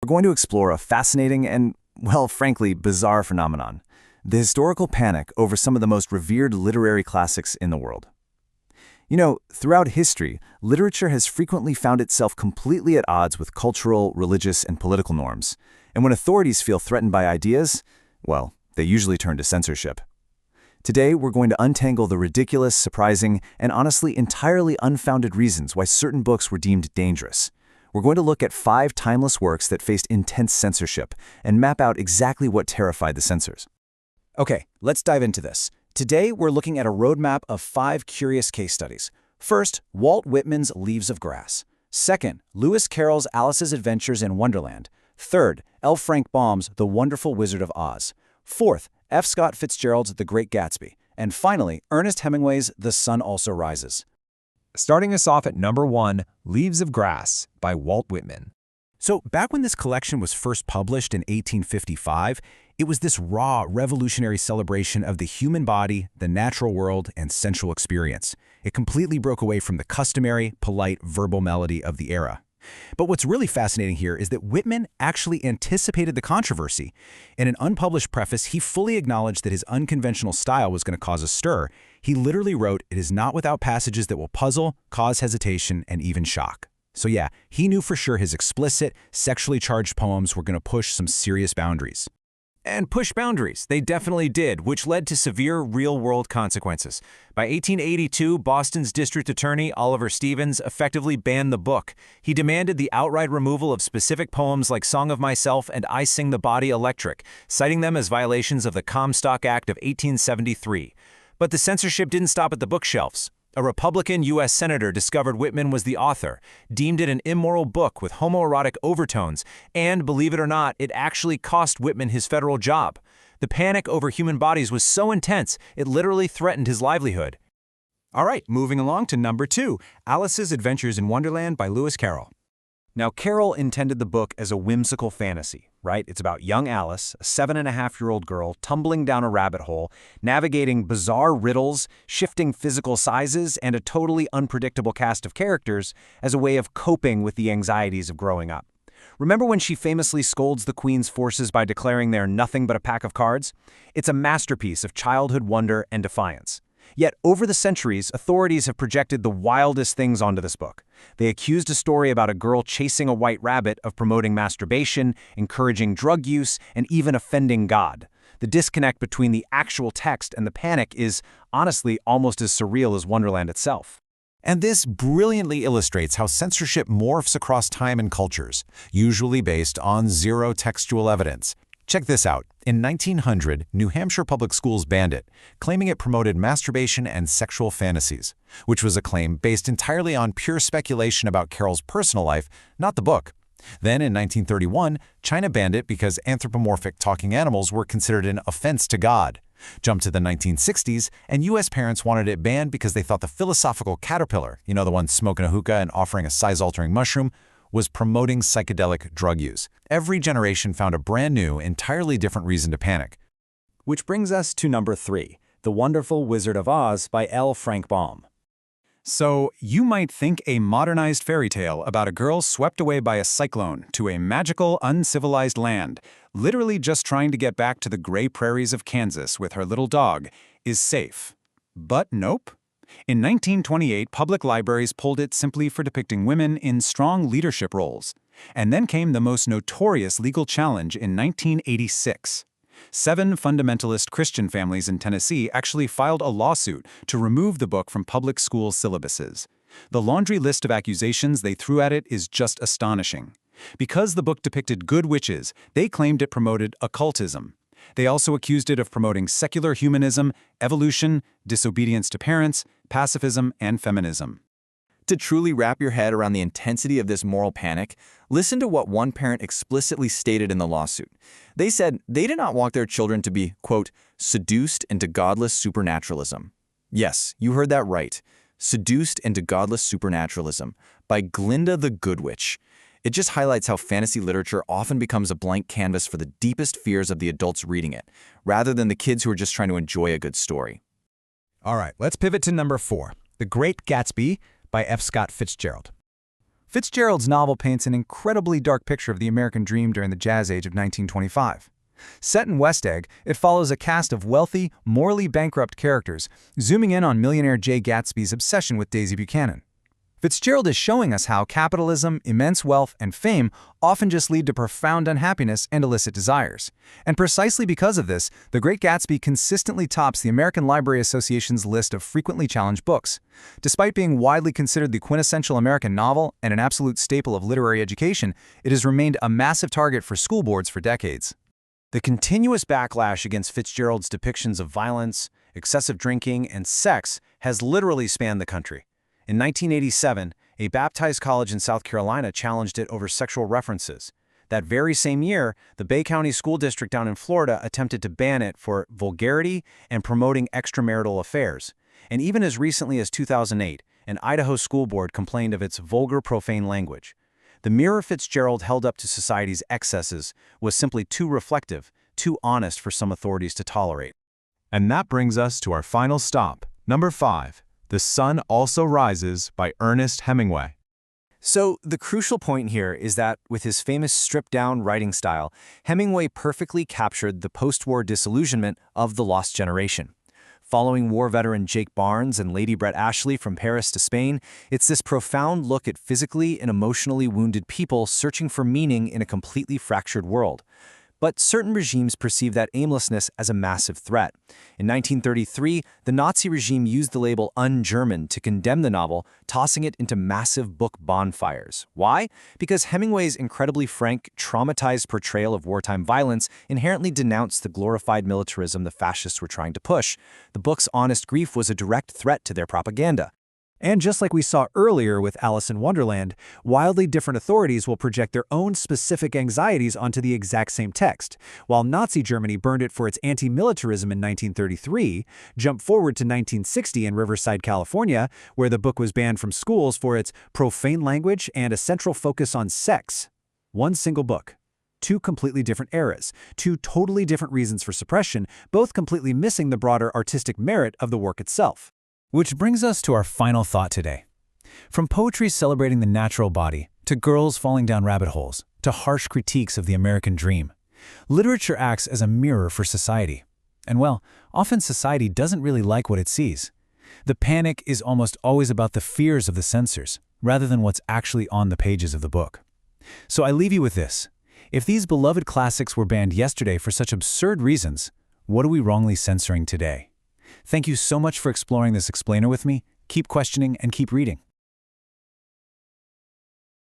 going to explore a fascinating and, well, frankly, bizarre phenomenon: the historical panic over some of the most revered literary classics in the world. You know, throughout history, literature has frequently found itself completely at odds with cultural, religious, and political norms. And when authorities feel threatened by ideas, well, they usually turn to censorship. Today, we're going to untangle the ridiculous, surprising, and honestly entirely unfounded reasons why certain books were deemed dangerous. We're going to look at 5 timeless works that faced intense censorship and map out exactly what terrified the censors. Okay, let's dive into this. Today, we're looking at a roadmap of 5 curious case studies. First, Walt Whitman's Leaves of Grass. Second, Lewis Carroll's Alice's Adventures in Wonderland. Third, L. Frank Baum's The Wonderful Wizard of Oz. Fourth, F. Scott Fitzgerald's The Great Gatsby. And finally, Ernest Hemingway's The Sun Also Rises. Starting us off at number 1, Leaves of Grass by Walt Whitman. So back when this collection was first published in 1855, it was this raw, revolutionary celebration of the human body, the natural world, and sensual experience. It completely broke away from the customary, polite, verbal melody of the era. But what's really fascinating here is that Whitman actually anticipated the controversy. In an unpublished preface, he fully acknowledged that his unconventional style was going to cause a stir. He literally wrote, "It is not without passages that will puzzle, cause hesitation, and even shock." So yeah, he knew for sure his explicit, sexually charged poems were going to push some serious boundaries. And push boundaries, they definitely did, which led to severe real-world consequences. By 1882, Boston's district attorney, Oliver Stevens, effectively banned the book. He demanded the outright removal of specific poems like Song of Myself and I Sing the Body Electric, citing them as violations of the Comstock Act of 1873. But the censorship didn't stop at the bookshelves. A Republican U.S. senator discovered Whitman was the author, deemed it an immoral book with homoerotic overtones, and, believe it or not, it actually cost Whitman his federal job. The panic over human bodies was so intense, it literally threatened his livelihood. All right, moving along to number 2, Alice's Adventures in Wonderland by Lewis Carroll. Now, Carroll intended the book as a whimsical fantasy, right? It's about young Alice, a 7.5-year-old girl, tumbling down a rabbit hole, navigating bizarre riddles, shifting physical sizes, and a totally unpredictable cast of characters as a way of coping with the anxieties of growing up. Remember when she famously scolds the Queen's forces by declaring they're nothing but a pack of cards? It's a masterpiece of childhood wonder and defiance. Yet, over the centuries, authorities have projected the wildest things onto this book. They accused a story about a girl chasing a white rabbit of promoting masturbation, encouraging drug use, and even offending God. The disconnect between the actual text and the panic is, honestly, almost as surreal as Wonderland itself. And this brilliantly illustrates how censorship morphs across time and cultures, usually based on zero textual evidence. Check this out. In 1900, New Hampshire public schools banned it, claiming it promoted masturbation and sexual fantasies, which was a claim based entirely on pure speculation about Carroll's personal life, not the book. Then in 1931, China banned it because anthropomorphic talking animals were considered an offense to God. Jump to the 1960s, and U.S. parents wanted it banned because they thought the philosophical caterpillar, you know, the one smoking a hookah and offering a size-altering mushroom, was promoting psychedelic drug use. Every generation found a brand new, entirely different reason to panic. Which brings us to number 3, The Wonderful Wizard of Oz by L. Frank Baum. So, you might think a modernized fairy tale about a girl swept away by a cyclone to a magical, uncivilized land, literally just trying to get back to the gray prairies of Kansas with her little dog, is safe. But nope. In 1928, public libraries pulled it simply for depicting women in strong leadership roles. And then came the most notorious legal challenge in 1986. 7 fundamentalist Christian families in Tennessee actually filed a lawsuit to remove the book from public school syllabuses. The laundry list of accusations they threw at it is just astonishing. Because the book depicted good witches, they claimed it promoted occultism. They also accused it of promoting secular humanism, evolution, disobedience to parents, pacifism, and feminism. To truly wrap your head around the intensity of this moral panic, listen to what one parent explicitly stated in the lawsuit. They said they did not want their children to be, quote, seduced into godless supernaturalism. Yes, you heard that right. Seduced into godless supernaturalism by Glinda the Good Witch. It just highlights how fantasy literature often becomes a blank canvas for the deepest fears of the adults reading it, rather than the kids who are just trying to enjoy a good story. All right, let's pivot to number 4, The Great Gatsby by F. Scott Fitzgerald. Fitzgerald's novel paints an incredibly dark picture of the American dream during the Jazz Age of 1925. Set in West Egg, it follows a cast of wealthy, morally bankrupt characters, zooming in on millionaire Jay Gatsby's obsession with Daisy Buchanan. Fitzgerald is showing us how capitalism, immense wealth, and fame often just lead to profound unhappiness and illicit desires. And precisely because of this, The Great Gatsby consistently tops the American Library Association's list of frequently challenged books. Despite being widely considered the quintessential American novel and an absolute staple of literary education, it has remained a massive target for school boards for decades. The continuous backlash against Fitzgerald's depictions of violence, excessive drinking, and sex has literally spanned the country. In 1987, a baptized college in South Carolina challenged it over sexual references. That very same year, the Bay County School District down in Florida attempted to ban it for vulgarity and promoting extramarital affairs. And even as recently as 2008, an Idaho school board complained of its vulgar, profane language. The mirror Fitzgerald held up to society's excesses was simply too reflective, too honest for some authorities to tolerate. And that brings us to our final stop, number 5. The Sun Also Rises by Ernest Hemingway. So, the crucial point here is that, with his famous stripped-down writing style, Hemingway perfectly captured the post-war disillusionment of the lost generation. Following war veteran Jake Barnes and Lady Brett Ashley from Paris to Spain, it's this profound look at physically and emotionally wounded people searching for meaning in a completely fractured world. But certain regimes perceive that aimlessness as a massive threat. In 1933, the Nazi regime used the label un-German to condemn the novel, tossing it into massive book bonfires. Why? Because Hemingway's incredibly frank, traumatized portrayal of wartime violence inherently denounced the glorified militarism the fascists were trying to push. The book's honest grief was a direct threat to their propaganda. And just like we saw earlier with Alice in Wonderland, wildly different authorities will project their own specific anxieties onto the exact same text. While Nazi Germany burned it for its anti-militarism in 1933, jump forward to 1960 in Riverside, California, where the book was banned from schools for its profane language and a central focus on sex. One single book. Two completely different eras, two totally different reasons for suppression, both completely missing the broader artistic merit of the work itself. Which brings us to our final thought today. From poetry celebrating the natural body, to girls falling down rabbit holes, to harsh critiques of the American dream, literature acts as a mirror for society. And well, often society doesn't really like what it sees. The panic is almost always about the fears of the censors, rather than what's actually on the pages of the book. So I leave you with this. If these beloved classics were banned yesterday for such absurd reasons, what are we wrongly censoring today? Thank you so much for exploring this explainer with me. Keep questioning and keep reading.